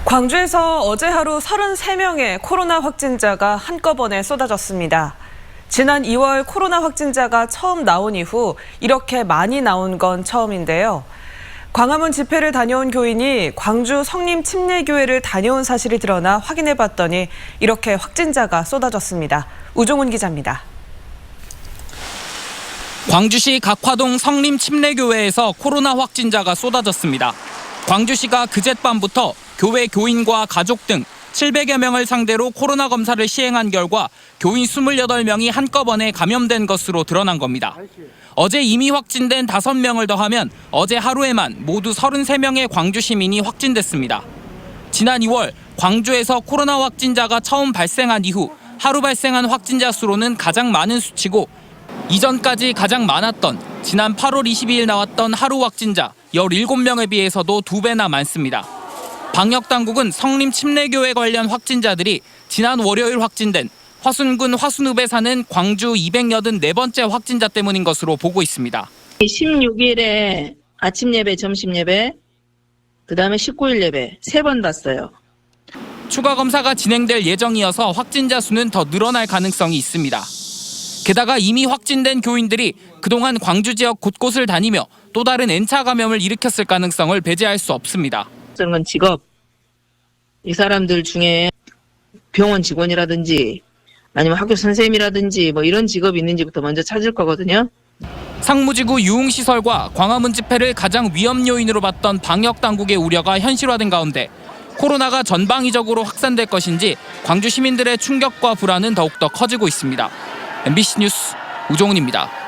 광주에서 어제 하루 33명의 코로나 확진자가 한꺼번에 쏟아졌습니다. 지난 2월 코로나 확진자가 처음 나온 이후 이렇게 많이 나온 건 처음인데요. 광화문 집회를 다녀온 교인이 광주 성림침례교회를 다녀온 사실이 드러나 확인해봤더니 이렇게 확진자가 쏟아졌습니다. 우종훈 기자입니다. 광주시 각화동 성림침례교회에서 코로나 확진자가 쏟아졌습니다. 광주시가 그젯밤부터 교회 교인과 가족 등 700여 명을 상대로 코로나 검사를 시행한 결과 교인 28명이 한꺼번에 감염된 것으로 드러난 겁니다. 어제 이미 확진된 5명을 더하면 어제 하루에만 모두 33명의 광주 시민이 확진됐습니다. 지난 2월 광주에서 코로나 확진자가 처음 발생한 이후 하루 발생한 확진자 수로는 가장 많은 수치고 이전까지 가장 많았던 지난 8월 22일 나왔던 하루 확진자 17명에 비해서도 2배나 많습니다. 방역당국은 성림침례교회 관련 확진자들이 지난 월요일 확진된 화순군 화순읍에 사는 광주 284번째 확진자 때문인 것으로 보고 있습니다. 16일에 아침 예배, 점심 예배, 그다음에 19일 예배 3번 봤어요. 추가 검사가 진행될 예정이어서 확진자 수는 더 늘어날 가능성이 있습니다. 게다가 이미 확진된 교인들이 그동안 광주 지역 곳곳을 다니며 또 다른 N차 감염을 일으켰을 가능성을 배제할 수 없습니다. 건 직업, 이 사람들 중에 병원 직원이라든지 아니면 학교 선생님이라든지 뭐 이런 직업이 있는지부터 먼저 찾을 거거든요. 상무지구 유흥시설과 광화문 집회를 가장 위험 요인으로 봤던 방역당국의 우려가 현실화된 가운데 코로나가 전방위적으로 확산될 것인지 광주 시민들의 충격과 불안은 더욱더 커지고 있습니다. MBC 뉴스 우종훈입니다.